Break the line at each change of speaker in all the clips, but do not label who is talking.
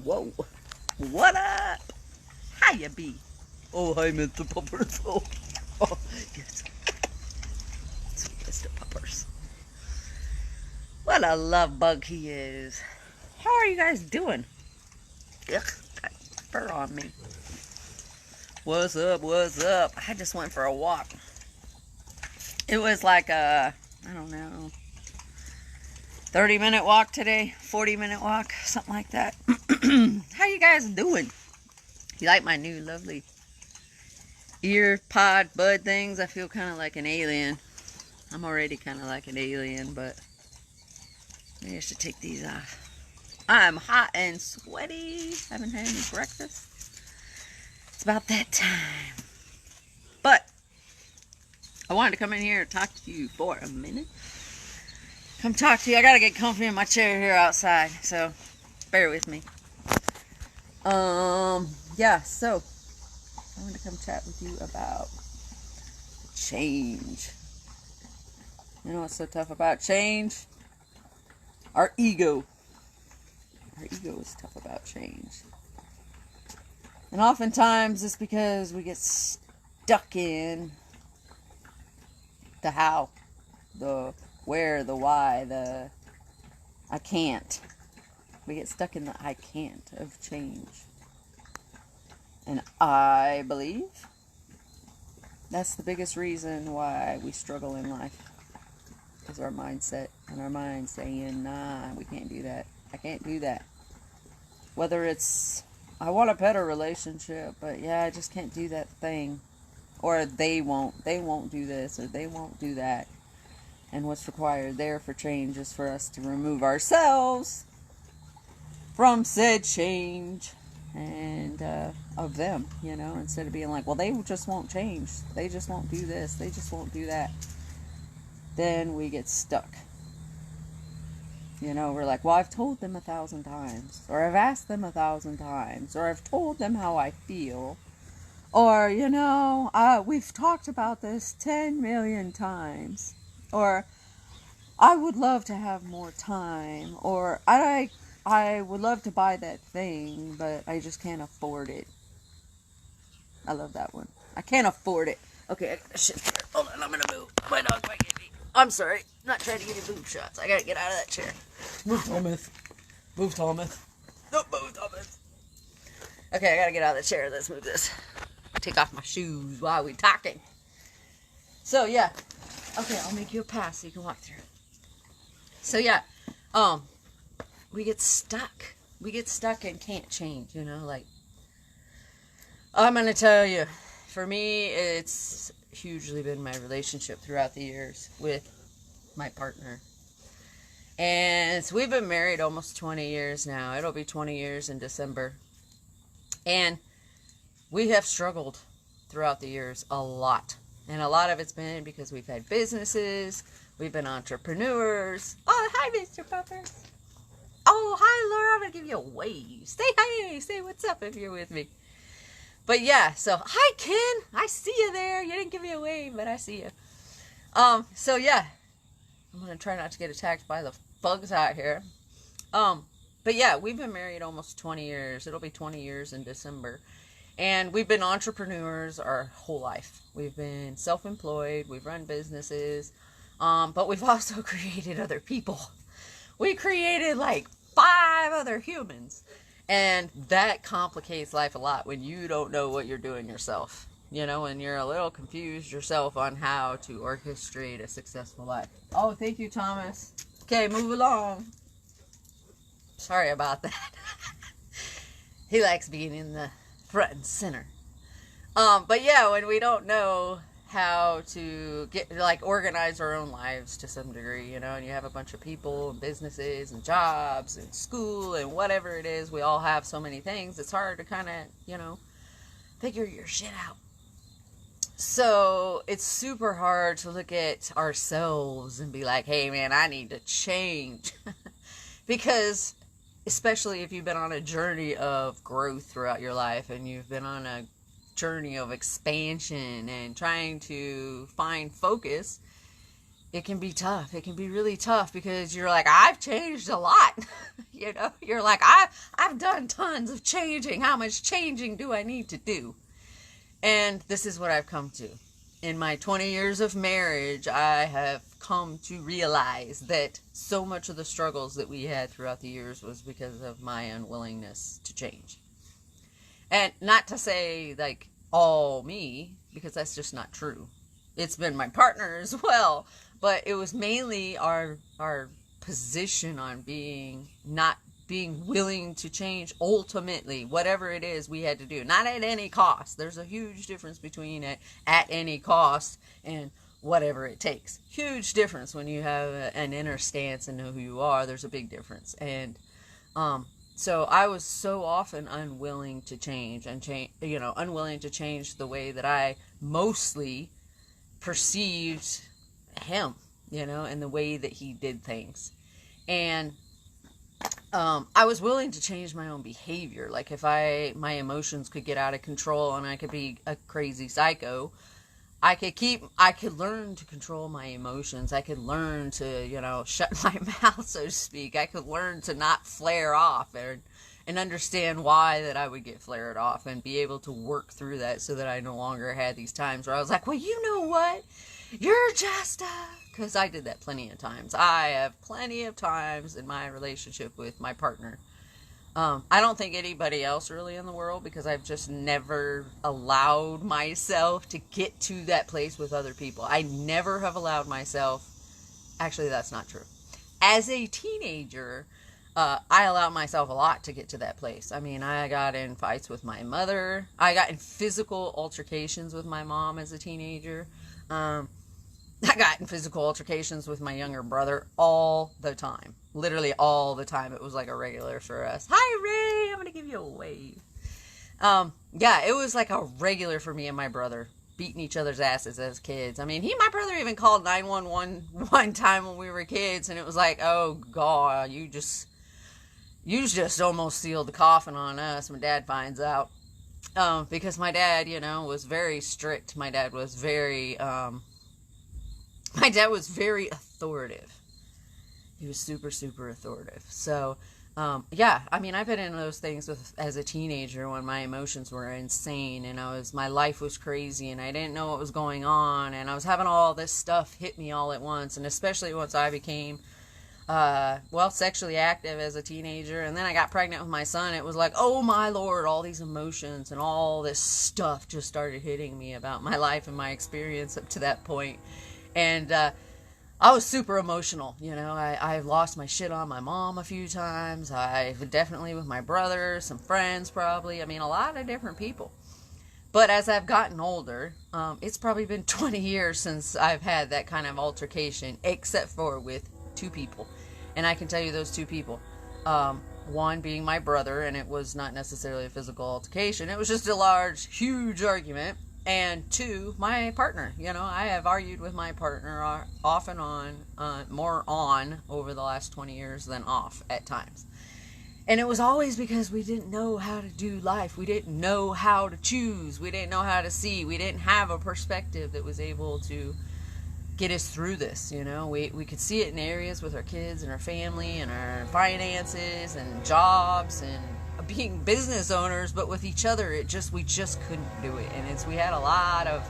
Whoa. What up? How you be? Oh, hi, Mr. Puppers. Oh, yes. Sweet Mr. Puppers. What a love bug he is. How are you guys doing? Ugh, got fur on me. What's up? What's up? I just went for a walk. It was like a, I don't know, 30-minute walk today, 40-minute walk, something like that. How you guys doing? You like my new lovely ear pod bud things? I feel kind of like an alien. I'm already kind of like an alien, but maybe I should take these off. I'm hot and sweaty. Haven't had any breakfast. It's about that time. But I wanted to come in here and talk to you for a minute. Come talk to you. I gotta get comfy in my chair here outside, so bear with me. Yeah, so I wanted to come chat with you about change. You know what's so tough about change? Our ego. Our ego is tough about change. And oftentimes it's because we get stuck in the how, the where, the why, the I can't. We get stuck in the I can't of change. And I believe that's the biggest reason why we struggle in life. Is our mindset and our mind saying, nah, we can't do that. I can't do that. Whether it's, I want a better relationship, but yeah, I just can't do that thing. Or they won't do this, or they won't do that. And what's required there for change is for us to remove ourselves from said change and of them, you know, instead of being like, well, they just won't change. They just won't do this. They just won't do that. Then we get stuck. You know, we're like, well, I've told them 1,000 times, or I've asked them 1,000 times, or I've told them how I feel, or, you know, we've talked about this 10 million times, or I would love to have more time, or I would love to buy that thing, but I just can't afford it. I love that one. I can't afford it. Okay, I gotta shift here. Hold on, I'm gonna move. My dog might get me. I'm sorry. I'm not trying to give you boob shots. I gotta get out of that chair. Move, Thomas. Move, Thomas. No, move, Thomas. Okay, I gotta get out of the chair. Let's move this. Take off my shoes while we're talking. So, yeah. Okay, I'll make you a pass so you can walk through. So, yeah. We get stuck. We get stuck and can't change, you know, like, I'm gonna tell you, for me, it's hugely been my relationship throughout the years with my partner. And so we've been married almost 20 years now. It'll be 20 years in December. And we have struggled throughout the years a lot. And a lot of it's been because we've had businesses, we've been entrepreneurs. Oh, hi, Mr. Puppers. Oh, hi, Laura. I'm going to give you a wave. Say hi. Say what's up if you're with me. But yeah, so hi, Ken. I see you there. You didn't give me a wave, but I see you. So yeah, I'm going to try not to get attacked by the bugs out here. But yeah, we've been married almost 20 years. It'll be 20 years in December. And we've been entrepreneurs our whole life. We've been self-employed. We've run businesses. But we've also created other people. We created like 5 other humans. And that complicates life a lot when you don't know what you're doing yourself. You know, and you're a little confused yourself on how to orchestrate a successful life. Oh, thank you, Thomas. Okay, move along. Sorry about that. He likes being in the front and center. But yeah, when we don't know how to get, like, organize our own lives to some degree, you know, and you have a bunch of people and businesses and jobs and school and whatever it is, we all have so many things, it's hard to kind of, you know, figure your shit out. So it's super hard to look at ourselves and be like, hey man, I need to change. Because especially if you've been on a journey of growth throughout your life and you've been on a journey of expansion and trying to find focus, it can be tough. It can be really tough because you're like, I've changed a lot. You know, you're like, I've done tons of changing. How much changing do I need to do? And this is what I've come to. In my 20 years of marriage, I have come to realize that so much of the struggles that we had throughout the years was because of my unwillingness to change. And not to say, like, all me, because that's just not true. It's been my partner as well, but it was mainly our position on not being willing to change ultimately, whatever it is we had to do. Not at any cost. There's a huge difference between at any cost and whatever it takes. Huge difference when you have an inner stance and know who you are. There's a big difference. And so I was so often unwilling to change unwilling to change the way that I mostly perceived him, and the way that he did things. And I was willing to change my own behavior. Like if my emotions could get out of control and I could be a crazy psycho, I could learn to control my emotions. I could learn to, shut my mouth, so to speak. I could learn to not flare off and understand why that I would get flared off and be able to work through that so that I no longer had these times where I was like, well, you know what? You're just because I did that plenty of times. I have plenty of times in my relationship with my partner. I don't think anybody else really in the world, because I've just never allowed myself to get to that place with other people. I never have allowed myself. Actually, that's not true. As a teenager, I allowed myself a lot to get to that place. I mean, I got in fights with my mother. I got in physical altercations with my mom as a teenager. I got in physical altercations with my younger brother all the time. Literally all the time. It was like a regular for us. Hi, Ray! I'm going to give you a wave. Yeah, it was like a regular for me and my brother, beating each other's asses as kids. I mean, my brother even called 911 one time when we were kids, and it was like, oh, God, you just almost sealed the coffin on us when Dad finds out. Because my dad, was very strict. My dad was very authoritative. He was super, super authoritative. So, yeah, I mean, I've been in those things as a teenager when my emotions were insane and my life was crazy and I didn't know what was going on and I was having all this stuff hit me all at once. And especially once I became, sexually active as a teenager, and then I got pregnant with my son, it was like, oh my Lord, all these emotions and all this stuff just started hitting me about my life and my experience up to that point. And, I was super emotional, I lost my shit on my mom a few times. I definitely with my brother, some friends probably. I mean, a lot of different people. But as I've gotten older, it's probably been 20 years since I've had that kind of altercation, except for with two people. And I can tell you those two people. One being my brother, and it was not necessarily a physical altercation. It was just a large, huge argument. And two, my partner. I have argued with my partner off and on, more on over the last 20 years than off at times. And it was always because we didn't know how to do life. We didn't know how to choose. We didn't know how to see. We didn't have a perspective that was able to get us through this. We could see it in areas with our kids and our family and our finances and jobs and being business owners, but with each other, we just couldn't do it. And we had a lot of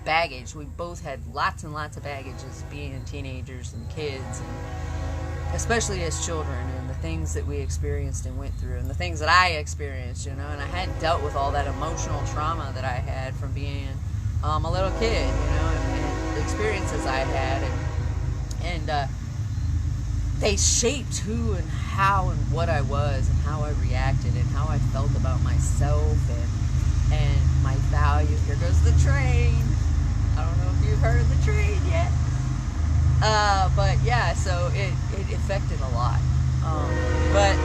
baggage. We both had lots and lots of baggage as being teenagers and kids, and especially as children, and the things that we experienced and went through, and the things that I experienced, and I hadn't dealt with all that emotional trauma that I had from being a little kid, and the experiences I had, and they shaped who and how and what I was and how I reacted and how I felt about myself and my value. Here goes the train. I don't know if you've heard of the train yet. But yeah, so it affected a lot. But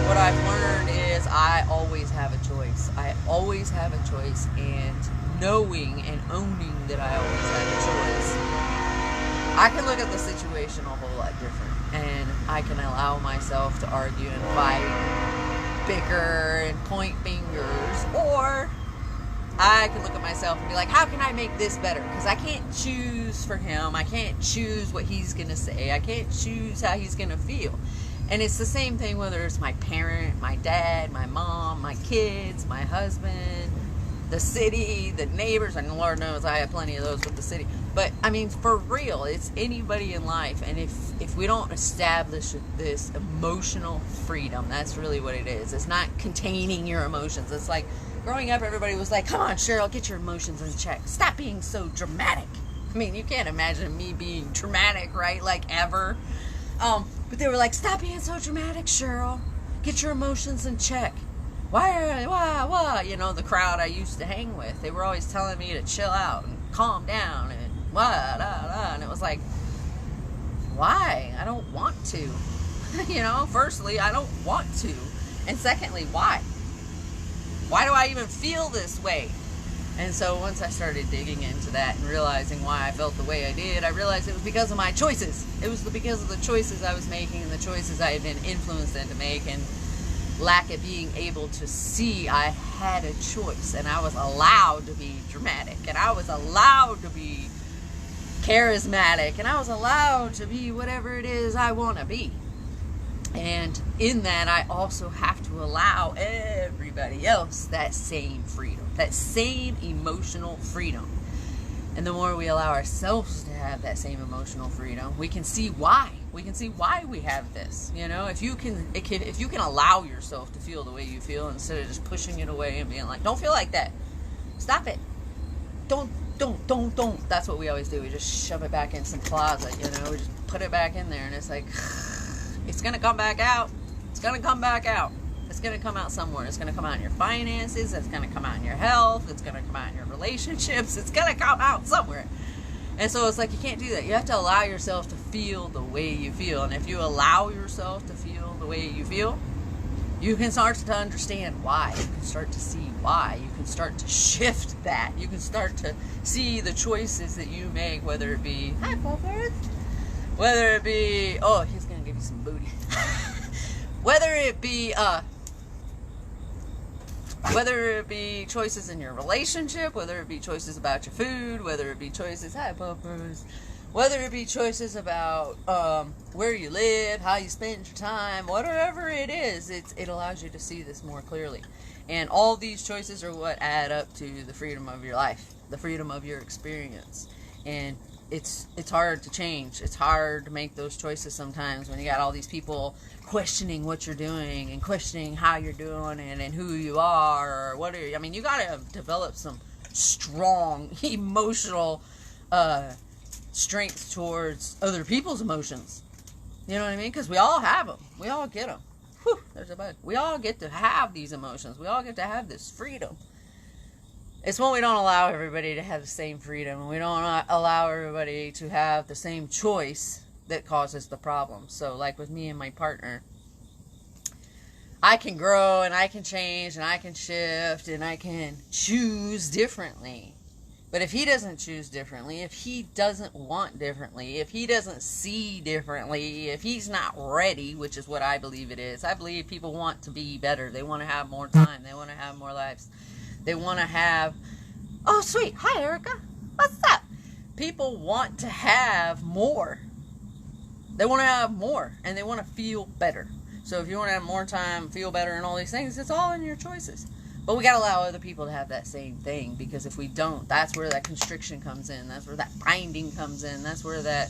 what I've learned is I always have a choice. I always have a choice, and knowing and owning that I always have a choice, I can look at the situation a whole lot different, and I can allow myself to argue and fight, bicker, and point fingers, or I can look at myself and be like, how can I make this better? Because I can't choose for him. I can't choose what he's going to say. I can't choose how he's going to feel. And it's the same thing whether it's my parent, my dad, my mom, my kids, my husband, the city, the neighbors. And Lord knows I have plenty of those with the city. But, I mean, for real, it's anybody in life. And if we don't establish this emotional freedom, that's really what it is. It's not containing your emotions. It's like, growing up, everybody was like, come on, Cheryl, get your emotions in check. Stop being so dramatic. I mean, you can't imagine me being dramatic, right? Like, ever. But they were like, stop being so dramatic, Cheryl. Get your emotions in check. Why? You know, the crowd I used to hang with, they were always telling me to chill out and calm down and and it was like, why? I don't want to. You know, firstly, I don't want to. And secondly, why? Why do I even feel this way? And so once I started digging into that and realizing why I felt the way I did, I realized it was because of my choices. It was because of the choices I was making and the choices I had been influenced into make, and lack of being able to see I had a choice, and I was allowed to be dramatic, and I was allowed to be charismatic, and I was allowed to be whatever it is I want to be. And in that, I also have to allow everybody else that same freedom, that same emotional freedom. And the more we allow ourselves to have that same emotional freedom, we can see why. We can see why we have this. You know, if you can allow yourself to feel the way you feel instead of just pushing it away and being like, don't feel like that. Stop it. Don't. That's what we always do. We just shove it back in some closet, you know. We just put it back in there, and it's like, it's going to come back out. It's going to come back out. It's going to come out somewhere. It's going to come out in your finances. It's going to come out in your health. It's going to come out in your relationships. It's going to come out somewhere. And so it's like, you can't do that. You have to allow yourself to feel the way you feel. And if you allow yourself to feel the way you feel, you can start to understand why. You can start to see why. You can start to shift that. You can start to see the choices that you make, whether it be, hi, Pulpers. Whether it be, oh, he's going to give you some booty. Whether it be choices in your relationship, whether it be choices about your food, whether it be choices, hi, Puppers, whether it be choices about where you live, how you spend your time, whatever it is, it allows you to see this more clearly. And all these choices are what add up to the freedom of your life, the freedom of your experience. And it's hard to change. It's hard to make those choices sometimes when you got all these people questioning what you're doing and questioning how you're doing and who you are or what are you. I mean, you got to develop some strong emotional strength towards other people's emotions. You know what I mean? Because we all have them. We all get them. Whew, there's a bug. We all get to have these emotions. We all get to have this freedom. It's when we don't allow everybody to have the same freedom, and we don't allow everybody to have the same choice that causes the problem. So like with me and my partner, I can grow and I can change and I can shift and I can choose differently. But if he doesn't choose differently, if he doesn't want differently, if he doesn't see differently, if he's not ready, which is what I believe it is. I believe people want to be better. They want to have more time. They want to have more lives. They want to have, oh, sweet. Hi, Erica. What's up? People want to have more. They want to have more, and they want to feel better. So if you want to have more time, feel better, and all these things, it's all in your choices. But we got to allow other people to have that same thing, because if we don't, that's where that constriction comes in. That's where that binding comes in. That's where that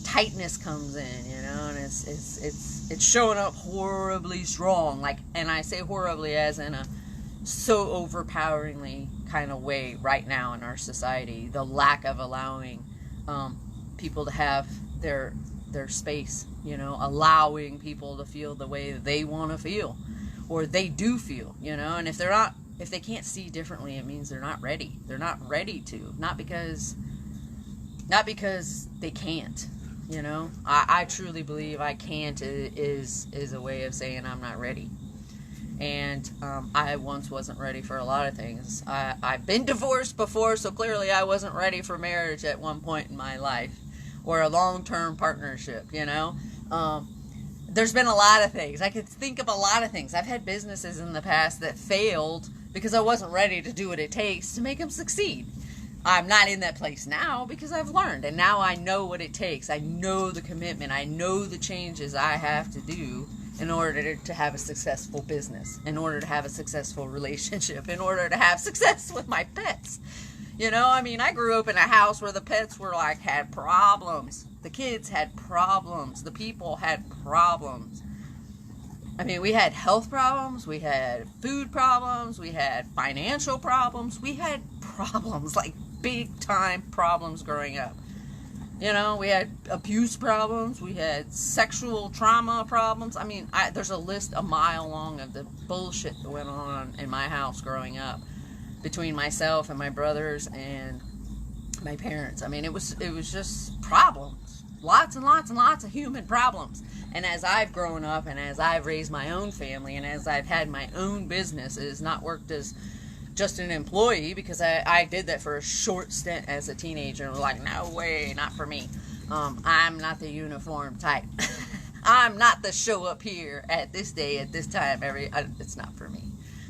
tightness comes in, you know, and it's showing up horribly strong. Like, and I say horribly as in a so overpoweringly kind of way right now in our society. The lack of allowing people to have their space, you know, allowing people to feel the way that they want to feel, or they do feel, you know. And if they can't see differently, it means they're not ready. They're not ready to, not because they can't, you know. I truly believe I can't is a way of saying I'm not ready. And I once wasn't ready for a lot of things. I've been divorced before, so clearly I wasn't ready for marriage at one point in my life, or a long-term partnership, you know. There's been a lot of things. I could think of a lot of things. I've had businesses in the past that failed because I wasn't ready to do what it takes to make them succeed. I'm not in that place now because I've learned, and now I know what it takes. I know the commitment. I know the changes I have to do in order to have a successful business, in order to have a successful relationship, in order to have success with my pets. You know, I mean, I grew up in a house where the pets were like, had problems. The kids had problems. The people had problems. I mean, we had health problems. We had food problems. We had financial problems. We had problems, like big time problems growing up. You know, we had abuse problems. We had sexual trauma problems. I mean, there's a list a mile long of the bullshit that went on in my house growing up between myself and my brothers and my parents. I mean, it was just problems. Lots and lots and lots of human problems. And as I've grown up and as I've raised my own family and as I've had my own businesses, not worked as just an employee, because I did that for a short stint as a teenager. Like, no way, not for me. I'm not the uniform type. I'm not the show up here at this day, at this time. It's not for me.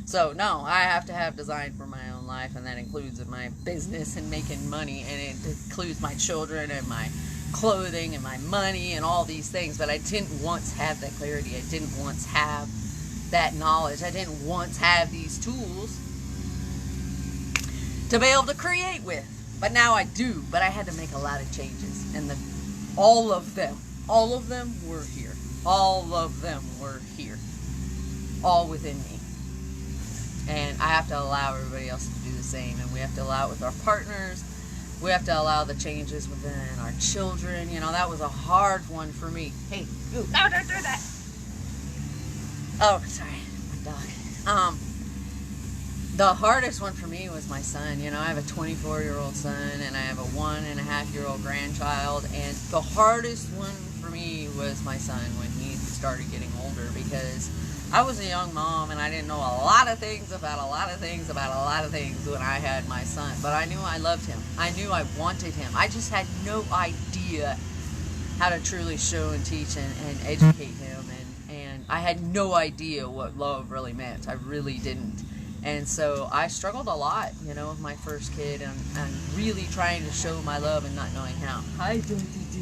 So, no, I have to have design for my own life, and that includes in my business and making money, and it includes my children and my clothing and my money and all these things. But I didn't once have that clarity. I didn't once have that knowledge. I didn't once have these tools to be able to create with. But now I do. But I had to make a lot of changes. And all of them were here. All of them were here. All within me. And I have to allow everybody else to do the same. And we have to allow it with our partners. We have to allow the changes within our children. You know, that was a hard one for me. Hey, no, don't do that. Oh, sorry, my dog. The hardest one for me was my son. You know, I have a 24-year-old son and I have a 1.5-year-old grandchild. And the hardest one for me was my son when he started getting older, because I was a young mom and I didn't know a lot of things about a lot of things about a lot of things when I had my son. But I knew I loved him. I knew I wanted him. I just had no idea how to truly show and teach and educate him. And I had no idea what love really meant. I really didn't. And so I struggled a lot, you know, with my first kid and really trying to show my love and not knowing how. Hi, Doggy Doo.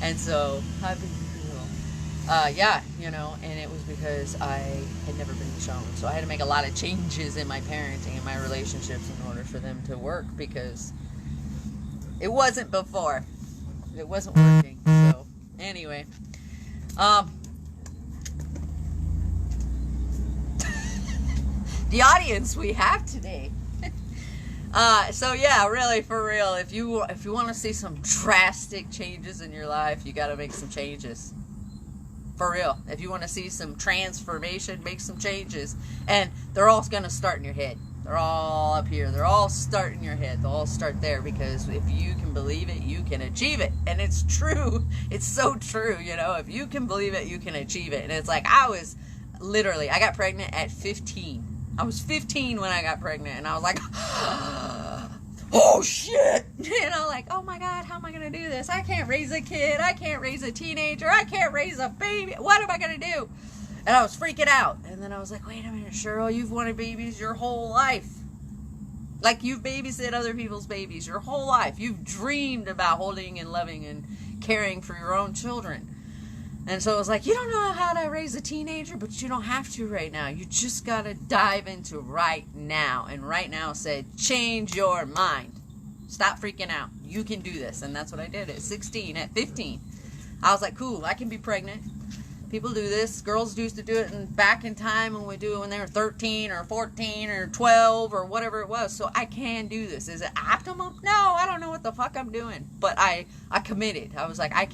And so, hi, baby girl. Yeah, you know, and it was because I had never been shown. So I had to make a lot of changes in my parenting and my relationships in order for them to work, because it wasn't before. It wasn't working. So, anyway. The audience we have today. So yeah, really, for real, if you want to see some drastic changes in your life, you got to make some changes. For real. If you want to see some transformation, make some changes. And they're all going to start in your head. They're all up here. They're all start in your head. They'll all start there, because if you can believe it, you can achieve it. And it's true. It's so true, you know. If you can believe it, you can achieve it. And it's like, I got pregnant at 15. I was 15 when I got pregnant, and I was like, oh shit, you know, like, oh my God, how am I going to do this? I can't raise a kid. I can't raise a teenager. I can't raise a baby. What am I going to do? And I was freaking out. And then I was like, wait a minute, Cheryl, you've wanted babies your whole life. Like, you've babysit other people's babies your whole life. You've dreamed about holding and loving and caring for your own children. And so it was like, you don't know how to raise a teenager, but you don't have to right now. You just got to dive into right now. And right now said, change your mind. Stop freaking out. You can do this. And that's what I did at 16, at 15. I was like, cool, I can be pregnant. People do this. Girls used to do it back in time when we do it when they were 13 or 14 or 12 or whatever it was. So I can do this. Is it optimum? No, I don't know what the fuck I'm doing. But I committed. I was like, I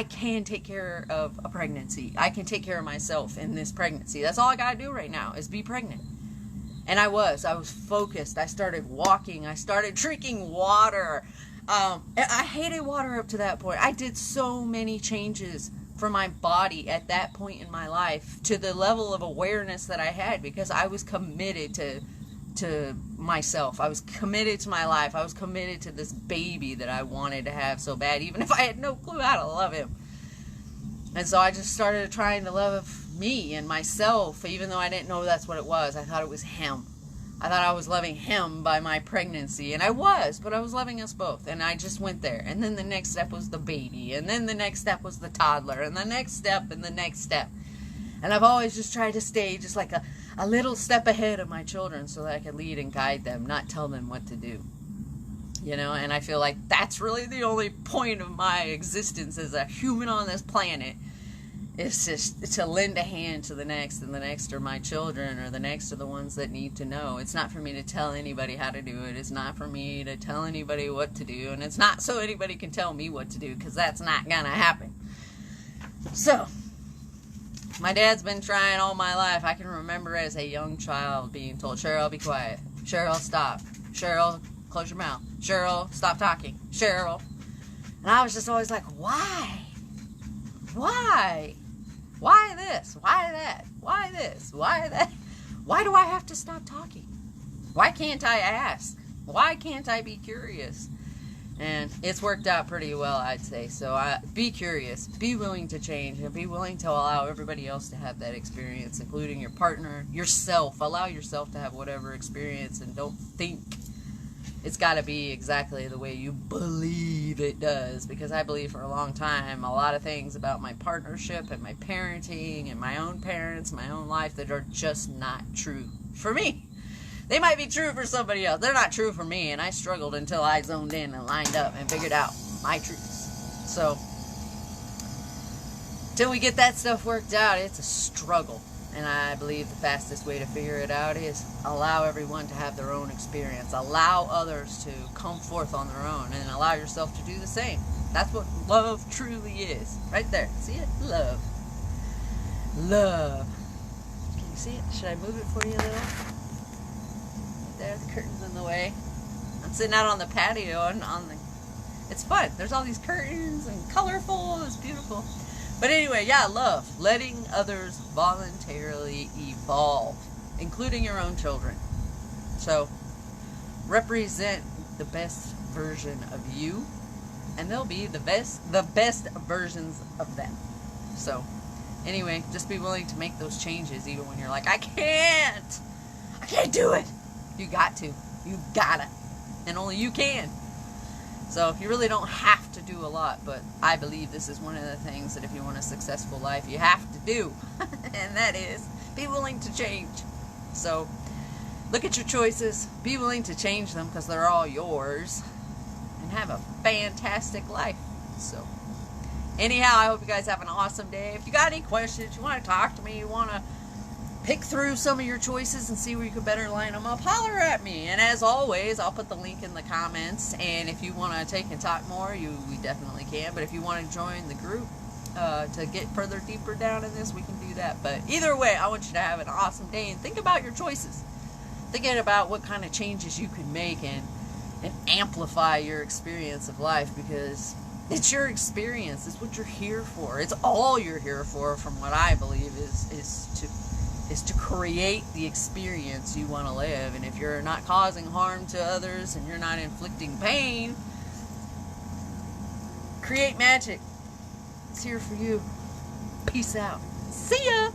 can take care of a pregnancy. I can take care of myself in this pregnancy. That's all I got to do right now is be pregnant. And I was focused. I started walking. I started drinking water. I hated water up to that point. I did so many changes for my body at that point in my life to the level of awareness that I had, because I was committed to myself. I was committed to my life. I was committed to this baby that I wanted to have so bad, even if I had no clue how to love him. And so I just started trying to love me and myself, even though I didn't know that's what it was. I thought it was him. I thought I was loving him by my pregnancy, and I was, but I was loving us both, and I just went there. And then the next step was the baby, and then the next step was the toddler, and the next step, and the next step. And I've always just tried to stay just like a little step ahead of my children so that I could lead and guide them, not tell them what to do. You know, and I feel like that's really the only point of my existence as a human on this planet. It's just to lend a hand to the next, and the next are my children, or the next are the ones that need to know. It's not for me to tell anybody how to do it. It's not for me to tell anybody what to do. And it's not so anybody can tell me what to do, because that's not going to happen. So, my dad's been trying all my life. I can remember as a young child being told, Cheryl, be quiet. Cheryl, stop. Cheryl, close your mouth. Cheryl, stop talking. Cheryl. And I was just always like, why? Why? Why this? Why that? Why this? Why that? Why do I have to stop talking? Why can't I ask? Why can't I be curious? And it's worked out pretty well, I'd say. So be curious, be willing to change, and be willing to allow everybody else to have that experience, including your partner, yourself. Allow yourself to have whatever experience, and don't think it's got to be exactly the way you believe it does. Because I believe for a long time a lot of things about my partnership and my parenting and my own parents, my own life, that are just not true for me. They might be true for somebody else. They're not true for me, and I struggled until I zoned in and lined up and figured out my truths. So, till we get that stuff worked out, it's a struggle. And I believe the fastest way to figure it out is allow everyone to have their own experience. Allow others to come forth on their own, and allow yourself to do the same. That's what love truly is. Right there. See it? Love. Love. Can you see it? Should I move it for you a little? There, the curtain's in the way. I'm sitting out on the patio and it's fun. There's all these curtains and colorful. It's beautiful. But anyway, yeah, love. Letting others voluntarily evolve, including your own children. So, represent the best version of you, and they'll be the best versions of them. So, anyway, just be willing to make those changes, even when you're like, I can't do it. You got to. You gotta. And only you can. So you really don't have to do a lot, but I believe this is one of the things that if you want a successful life, you have to do. And that is be willing to change. So look at your choices. Be willing to change them, because they're all yours. And have a fantastic life. So anyhow, I hope you guys have an awesome day. If you got any questions, you want to talk to me, you want to pick through some of your choices and see where you could better line them up, holler at me. And as always, I'll put the link in the comments. And if you want to take and talk more, we definitely can. But if you want to join the group to get further deeper down in this, we can do that. But either way, I want you to have an awesome day, and think about your choices. Thinking about what kind of changes you could make and amplify your experience of life, because it's your experience. It's what you're here for. It's all you're here for, from what I believe is to create the experience you want to live. And if you're not causing harm to others and you're not inflicting pain, create magic. It's here for you. Peace out. See ya.